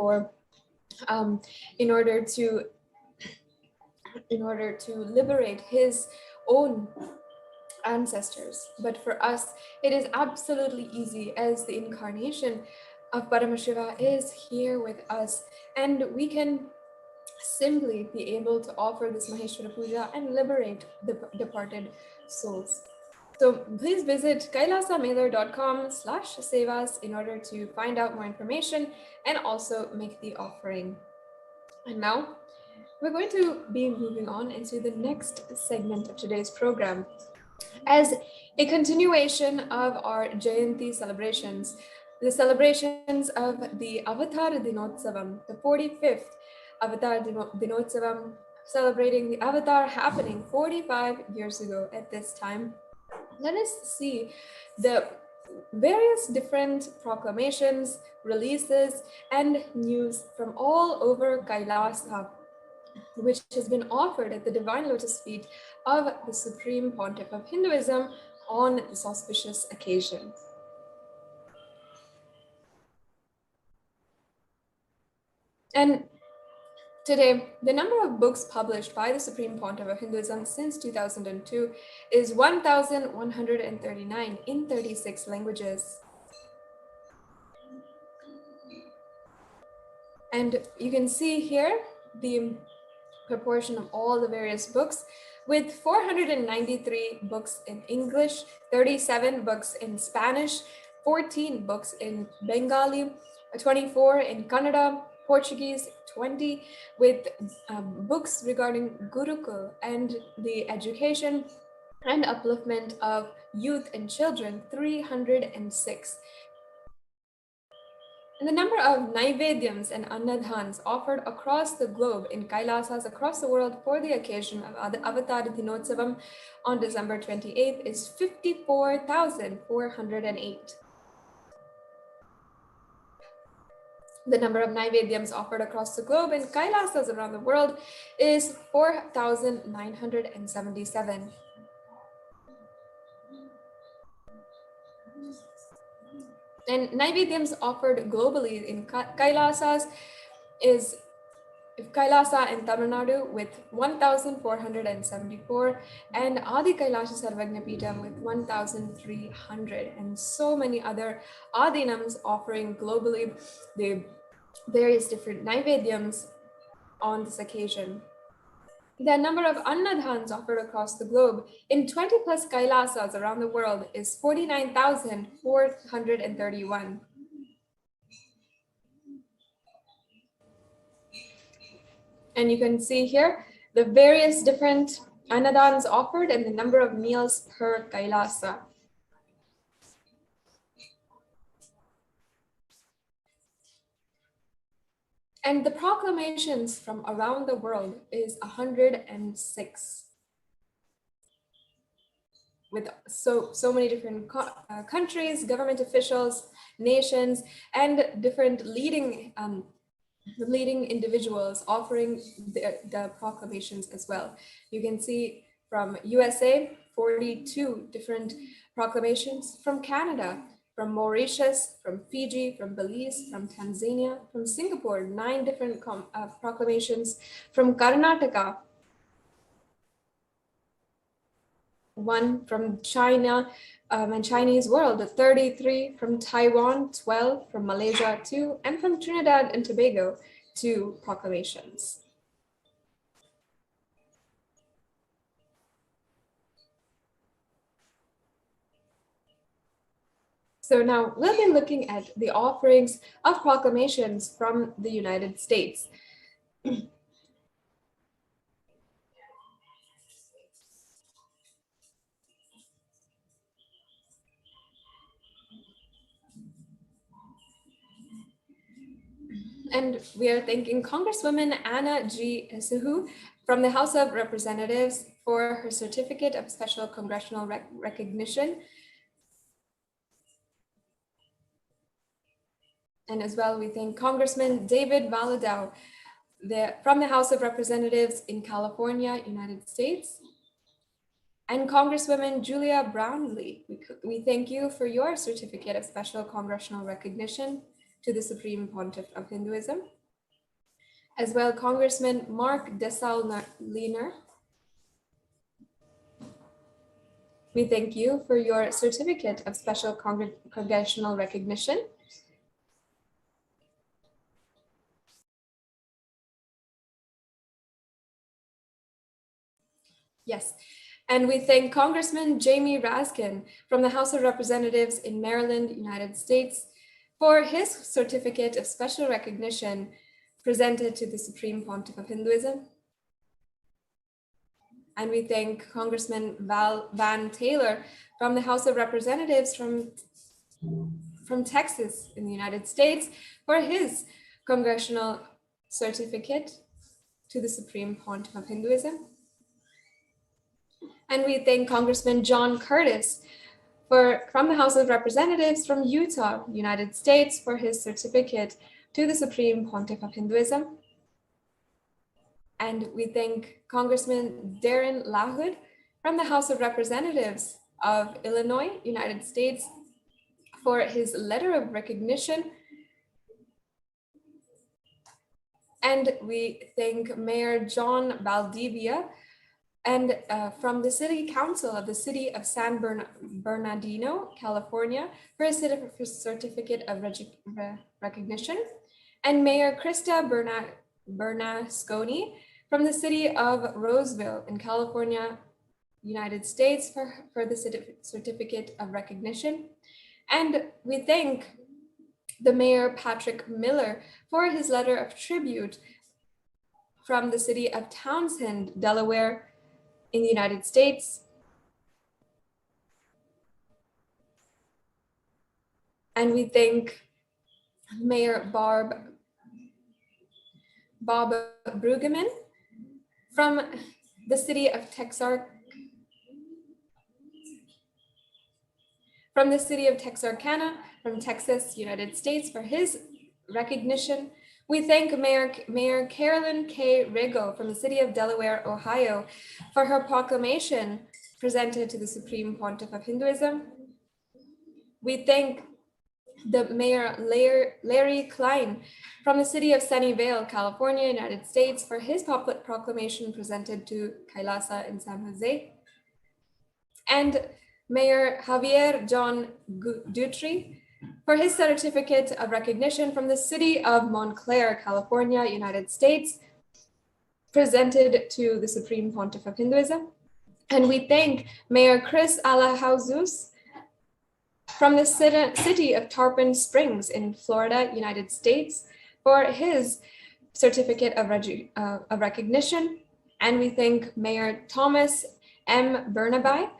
to liberate his own ancestors. But for us, it is absolutely easy, as the incarnation of Paramashiva is here with us, and we can simply be able to offer this Maheshwara Puja and liberate the departed souls. So please visit kailasamailer.com/sevas in order to find out more information and also make the offering. And now we're going to be moving on into the next segment of today's program. As a continuation of our Jayanti celebrations, the celebrations of the Avatar Dinotsavam, the 45th Avatar Dinotsavam, celebrating the Avatar happening 45 years ago at this time. Let us see the various different proclamations, releases, and news from all over Kailasa, which has been offered at the divine lotus feet of the Supreme Pontiff of Hinduism on this auspicious occasion. And today, the number of books published by the Supreme Pontiff of Hinduism since 2002 is 1,139 in 36 languages. And you can see here the proportion of all the various books, with 493 books in English, 37 books in Spanish, 14 books in Bengali, 24 in Kannada, Portuguese, 20 with books regarding Gurukul and the education and upliftment of youth and children, 306. And the number of Naivedyams and Annadhans offered across the globe in Kailasas across the world for the occasion of Avatar Dinotsavam on December 28th is 54,408. The number of Naivedyams offered across the globe in Kailasas around the world is 4,977. And Naivedyams offered globally in Kailasas is Kailasa in Tamil Nadu with 1,474 and Adi Kailasa Sarvagnapeetham with 1,300, and so many other Adinams offering globally the various different Naivedyams on this occasion. The number of Annadhans offered across the globe in 20 plus Kailasas around the world is 49,431. And you can see here the various different Annadans offered and the number of meals per Kailasa. And the proclamations from around the world is 106. With so many different countries, government officials, nations, and different leading individuals offering the proclamations as well. You can see from USA, 42 different proclamations, from Canada, from Mauritius, from Fiji, from Belize, from Tanzania, from Singapore, 9 different proclamations, from Karnataka, 1 from China and Chinese world, 33, from Taiwan, 12, from Malaysia, 2, and from Trinidad and Tobago, 2 proclamations. So now we'll be looking at the offerings of proclamations from the United States. And we are thanking Congresswoman Anna G. Isuhu from the House of Representatives for her certificate of special congressional recognition. And as well, we thank Congressman David Valadao from the House of Representatives in California, United States. And Congresswoman Julia Brownlee, we thank you for your certificate of special congressional recognition to the Supreme Pontiff of Hinduism. As well, Congressman Mark Desalegner, we thank you for your certificate of special congressional recognition. Yes, and we thank Congressman Jamie Raskin from the House of Representatives in Maryland, United States, for his certificate of special recognition presented to the Supreme Pontiff of Hinduism. And we thank Congressman Van Taylor from the House of Representatives from Texas in the United States for his congressional certificate to the Supreme Pontiff of Hinduism. And we thank Congressman John Curtis from the House of Representatives from Utah, United States, for his certificate to the Supreme Pontiff of Hinduism. And we thank Congressman Darren LaHood from the House of Representatives of Illinois, United States, for his letter of recognition. And we thank Mayor John Valdivia and from the City Council of the City of San Bernardino, California, for his certificate of recognition. And Mayor Krista Bernasconi from the City of Roseville in California, United States, for the certificate of recognition. And we thank the Mayor Patrick Miller for his letter of tribute from the City of Townsend, Delaware, in the United States. And we thank Mayor Bob Brueggemann from the City of Texarkana, from Texas, United States, for his recognition. We thank Mayor Carolyn K. Rigo from the City of Delaware, Ohio, for her proclamation presented to the Supreme Pontiff of Hinduism. We thank the Mayor Larry Klein from the City of Sunnyvale, California, United States, for his proclamation presented to Kailasa in San Jose. And Mayor Javier John Dutry for his certificate of recognition from the City of Montclair, California, United States, presented to the Supreme Pontiff of Hinduism. And we thank Mayor Chris Alahauzus from the City of Tarpon Springs in Florida, United States, for his certificate of recognition. And we thank Mayor Thomas M. Bernaby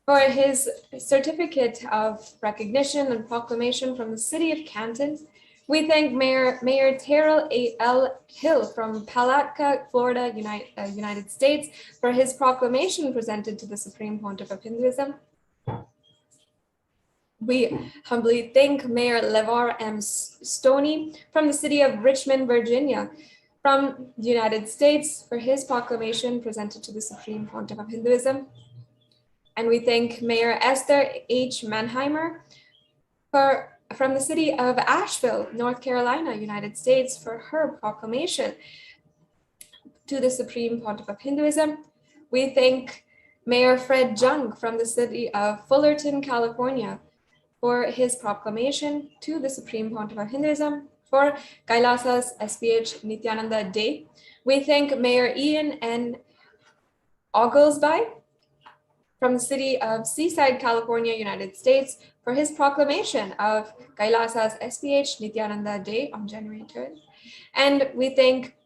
for his certificate of recognition and proclamation from the City of Canton. We thank Mayor Terrell L. Hill from Palatka, Florida, United States, for his proclamation presented to the Supreme Pontiff of Hinduism. We humbly thank Mayor LeVar M. Stoney from the City of Richmond, Virginia, from the United States, for his proclamation presented to the Supreme Pontiff of Hinduism. And we thank Mayor Esther H. Mannheimer from the city of Asheville, North Carolina, United States, for her proclamation to the Supreme Pontiff of Hinduism. We thank Mayor Fred Jung from the city of Fullerton, California, for his proclamation to the Supreme Pontiff of Hinduism. For Kailasa's SPH Nithyananda Day, we thank Mayor Ian N. Oglesby from the city of Seaside, California, United States, for his proclamation of Kailasa's SPH Nithyananda Day on January 3rd. And we thank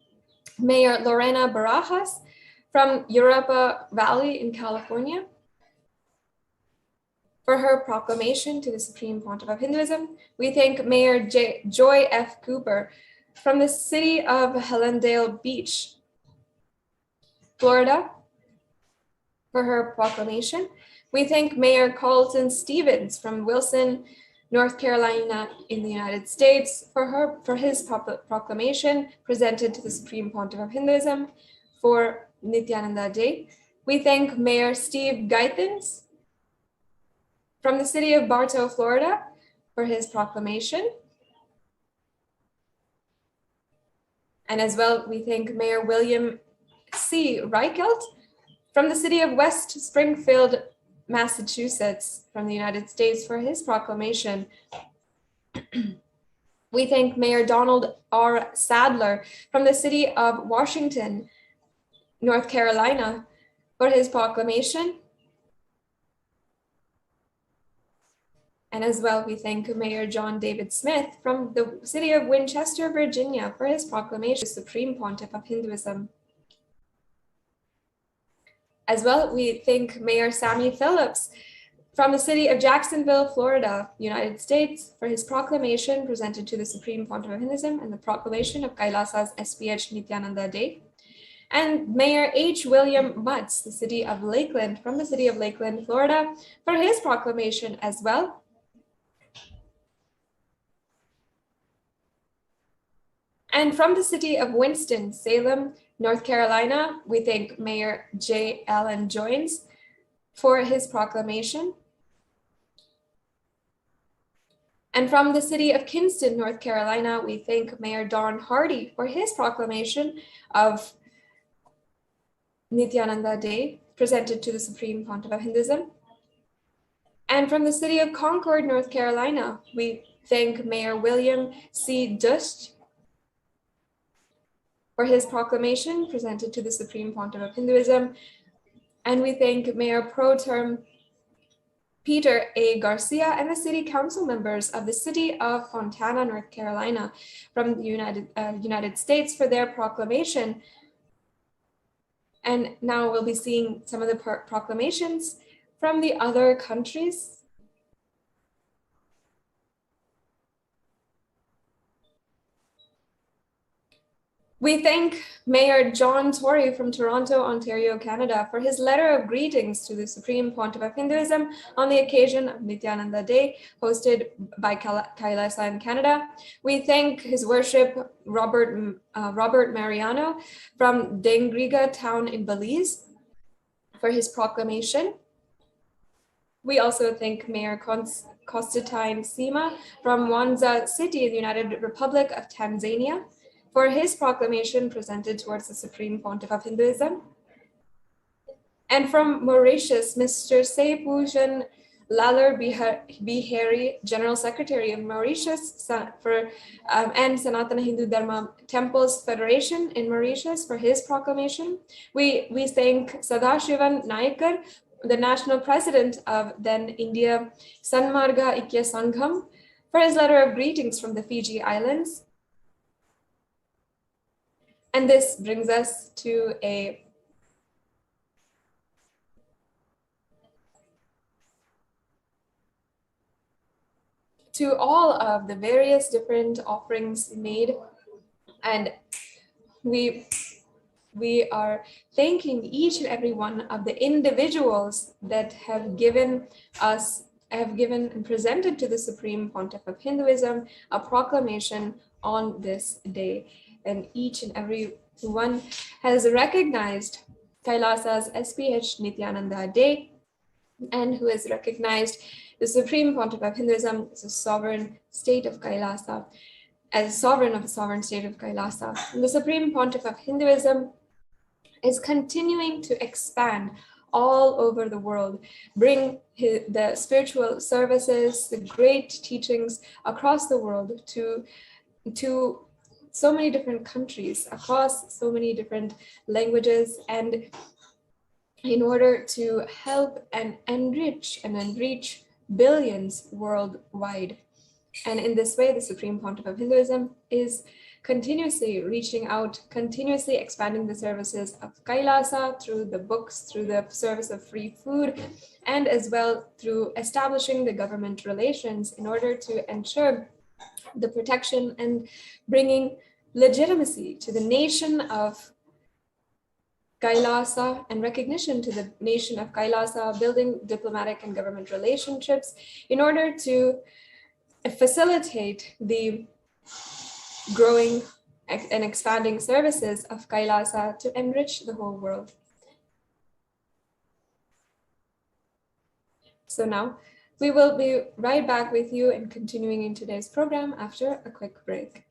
Mayor Lorena Barajas from Europa Valley in California for her proclamation to the Supreme Pontiff of Hinduism. We thank Mayor Joy F. Cooper from the city of Helendale Beach, Florida, for her proclamation. We thank Mayor Carlton Stevens from Wilson, North Carolina in the United States for his proclamation presented to the Supreme Pontiff of Hinduism for Nithyananda Day. We thank Mayor Steve Geithens from the city of Bartow, Florida, for his proclamation. And as well, we thank Mayor William C. Reichelt from the city of West Springfield, Massachusetts, from the United States, for his proclamation. We thank Mayor Donald R. Sadler from the city of Washington, North Carolina, for his proclamation. And as well, we thank Mayor John David Smith from the city of Winchester, Virginia, for his proclamation, Supreme Pontiff of Hinduism. As well, we thank Mayor Sammy Phillips from the city of Jacksonville, Florida, United States, for his proclamation presented to the Supreme Pontiff of Hinduism and the proclamation of Kailasa's SPH Nithyananda Day. And Mayor H. William Mutz, the city of Lakeland, from the city of Lakeland, Florida, for his proclamation as well. And from the city of Winston-Salem, North Carolina, we thank Mayor J. Allen Joines for his proclamation. And from the city of Kinston, North Carolina, we thank Mayor Don Hardy for his proclamation of Nithyananda Day presented to the Supreme Pontiff of Hinduism. And from the city of Concord, North Carolina, we thank Mayor William C. Dust for his proclamation presented to the Supreme Pontiff of Hinduism. And we thank Mayor Pro Tem Peter A. Garcia and the city council members of the city of Fontana, North Carolina, from the United States for their proclamation. And now we'll be seeing some of the proclamations from the other countries. We thank Mayor John Tory from Toronto, Ontario, Canada, for his letter of greetings to the Supreme Pontiff of Hinduism on the occasion of Nithyananda Day, hosted by Kailasa in Canada. We thank His Worship Robert Mariano from Dengriga town in Belize for his proclamation. We also thank Mayor Constantine Sima from Mwanza City in the United Republic of Tanzania for his proclamation presented towards the Supreme Pontiff of Hinduism. And from Mauritius, Mr. Seipujan Lalar Bihari, General Secretary of Mauritius, and Sanatana Hindu Dharma Temples Federation in Mauritius for his proclamation. We thank Sadashivan Naikar, the National President of then India Sanmarga Ikya Sangham, for his letter of greetings from the Fiji Islands. And this brings us to all of the various different offerings made. And we are thanking each and every one of the individuals that have given and presented to the Supreme Pontiff of Hinduism a proclamation on this day. And each and every one has recognized Kailasa's SPH Nithyananda Day and who has recognized the Supreme Pontiff of Hinduism as a sovereign state of Kailasa, as sovereign of the sovereign state of Kailasa. And the Supreme Pontiff of Hinduism is continuing to expand all over the world, bring the spiritual services, the great teachings across the world to so many different countries, across so many different languages, and in order to help and enrich billions worldwide. And in this way, the Supreme Pontiff of Hinduism is continuously reaching out, continuously expanding the services of Kailasa through the books, through the service of free food, and as well through establishing the government relations in order to ensure the protection and bringing legitimacy to the nation of Kailasa and recognition to the nation of Kailasa, building diplomatic and government relationships in order to facilitate the growing and expanding services of Kailasa to enrich the whole world. So now we will be right back with you and continuing in today's program after a quick break.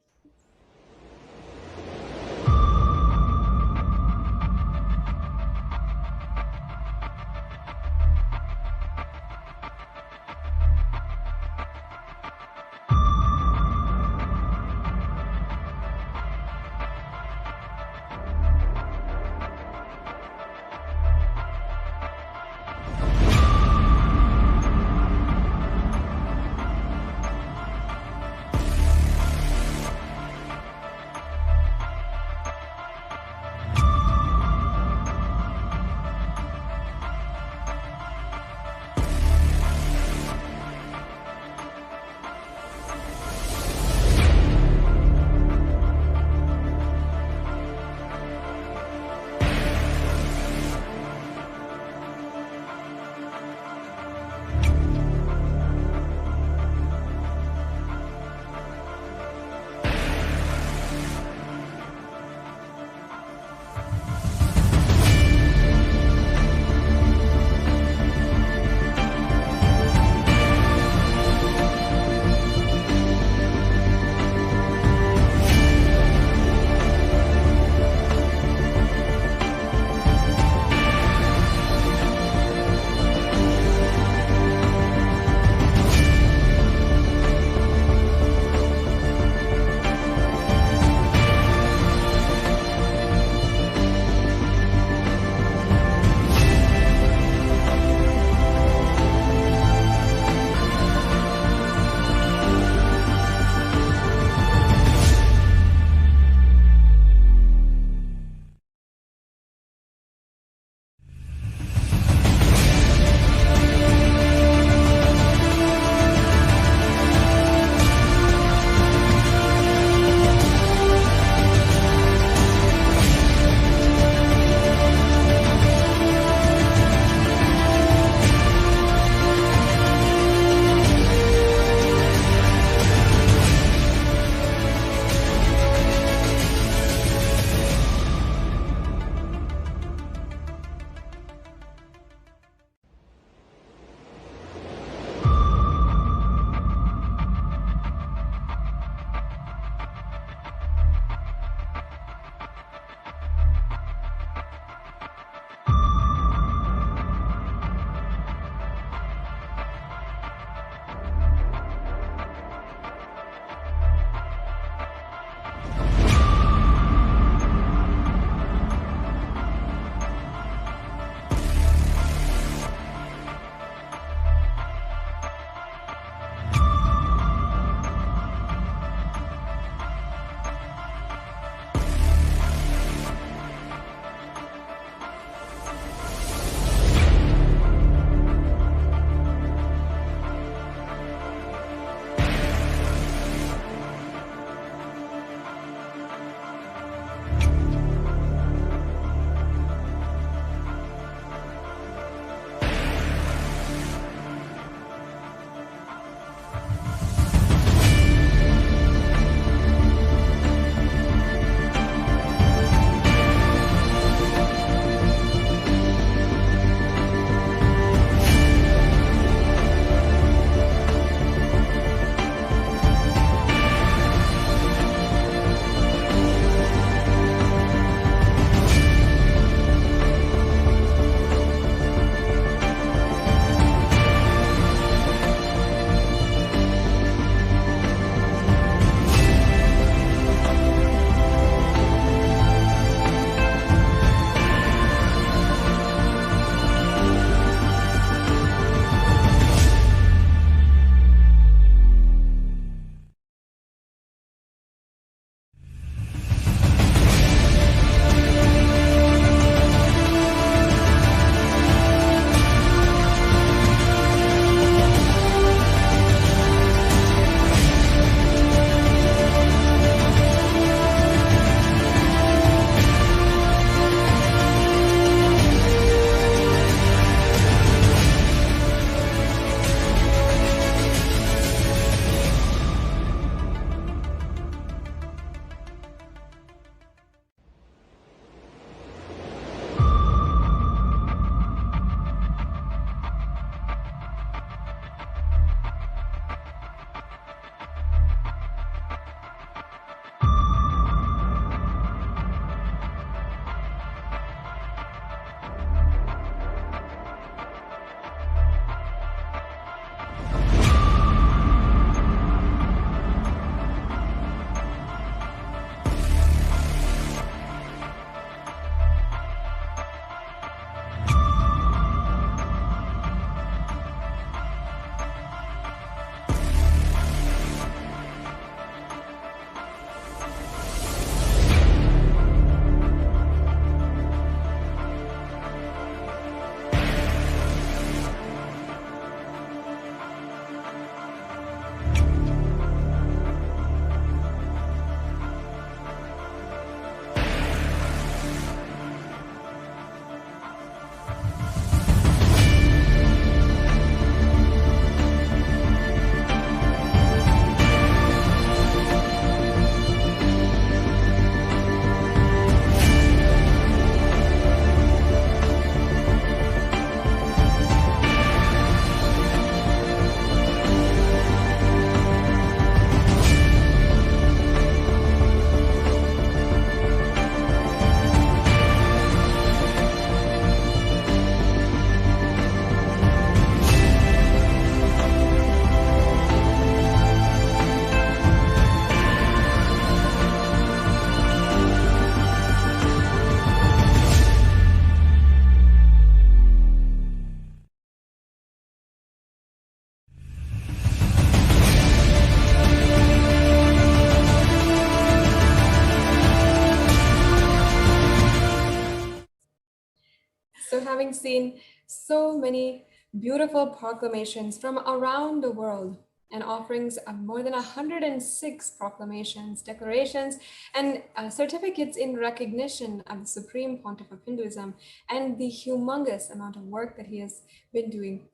having seen so many beautiful proclamations from around the world and offerings of more than 106 proclamations, declarations, and certificates in recognition of the Supreme Pontiff of Hinduism and the humongous amount of work that he has been doing.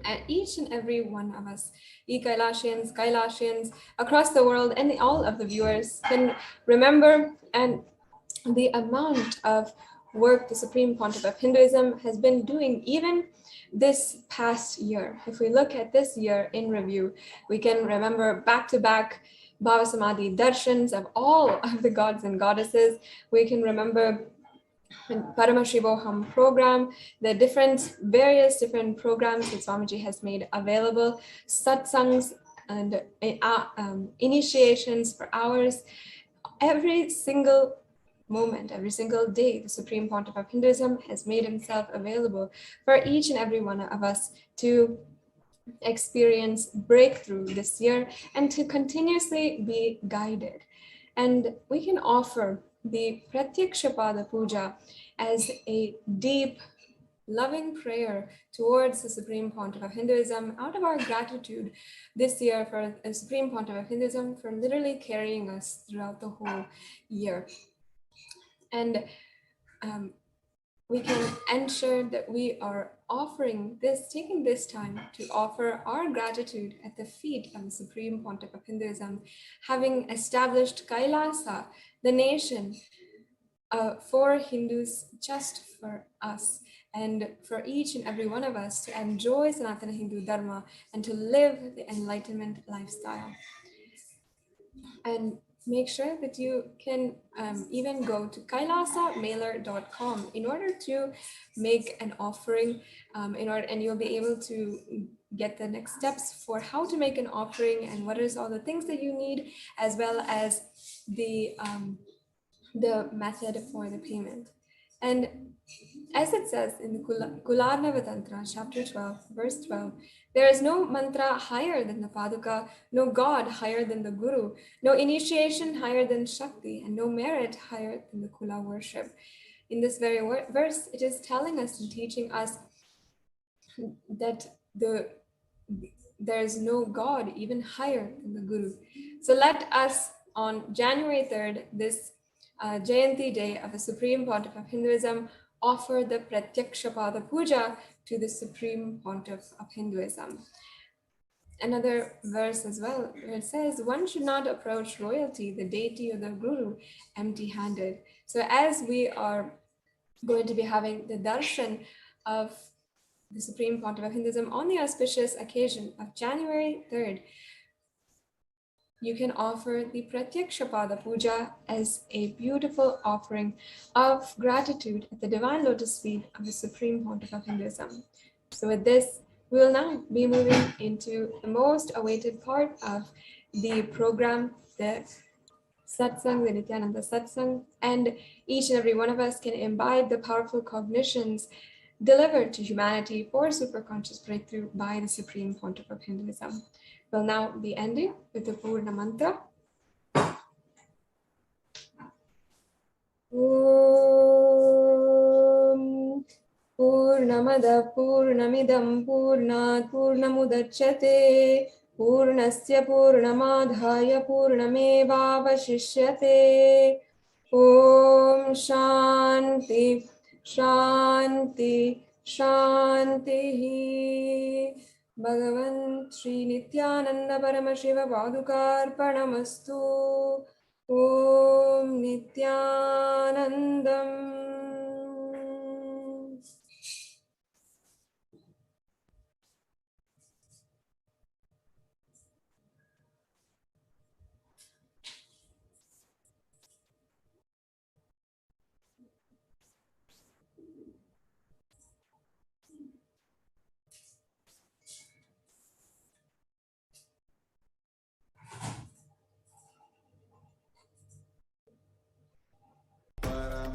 And each and every one of us, Kailasians across the world, and all of the viewers can remember and the amount of work the Supreme Pontiff of Hinduism has been doing even this past year. If we look at this year in review, we can remember back-to-back BHAVASAMADHI darshans of all of the gods and goddesses. We can remember Paramashivoham program, the various different programs that Swamiji has made available, satsangs and initiations for hours. Every single moment, every single day, the Supreme Pontiff of Hinduism has made himself available for each and every one of us to experience breakthrough this year and to continuously be guided. And we can offer the Pratyakshapada Puja as a deep, loving prayer towards the Supreme Pontiff of Hinduism out of our gratitude this year for the Supreme Pontiff of Hinduism for literally carrying us throughout the whole year. And we can ensure that we are taking this time to offer our gratitude at the feet of the Supreme Pontiff of Hinduism, having established Kailasa, the nation, for Hindus, just for us, and for each and every one of us to enjoy Sanatana Hindu Dharma and to live the enlightenment lifestyle. And make sure that you can even go to kailasamailer.com in order to make an offering, and you'll be able to get the next steps for how to make an offering and what is all the things that you need, as well as the method for the payment. And as it says in the Kularnava Tantra, chapter 12, verse 12, there is no mantra higher than the Paduka, no God higher than the Guru, no initiation higher than Shakti, and no merit higher than the Kula worship. In this very verse, it is telling us and teaching us that there is no God even higher than the Guru. So let us on January 3rd, this Jayanti day of the Supreme Pontiff of Hinduism, offer the Pratyakshapada Puja to the Supreme Pontiff of Hinduism. Another verse as well, where it says, one should not approach royalty, the deity or the Guru, empty-handed. So as we are going to be having the darshan of the Supreme Pontiff of Hinduism on the auspicious occasion of January 3rd, you can offer the Pratyakshapada Puja as a beautiful offering of gratitude at the divine lotus feet of the Supreme Pontiff of Hinduism. So with this, we will now be moving into the most awaited part of the program, the Satsang, the Nithyananda Satsang, and each and every one of us can imbibe the powerful cognitions delivered to humanity for superconscious breakthrough by the Supreme Pontiff of Hinduism. We'll now be ending with the Purna Mantra. Om Purnamada Purnamidam Purnat Purnamudachyate Purnasya Purnamadhaya Purnamevavashishyate. Om Shanti Shanti Shanti. Bhagavan Sri Nithyananda Paramashivam Padukarpanamastu. Om Nithyanandam.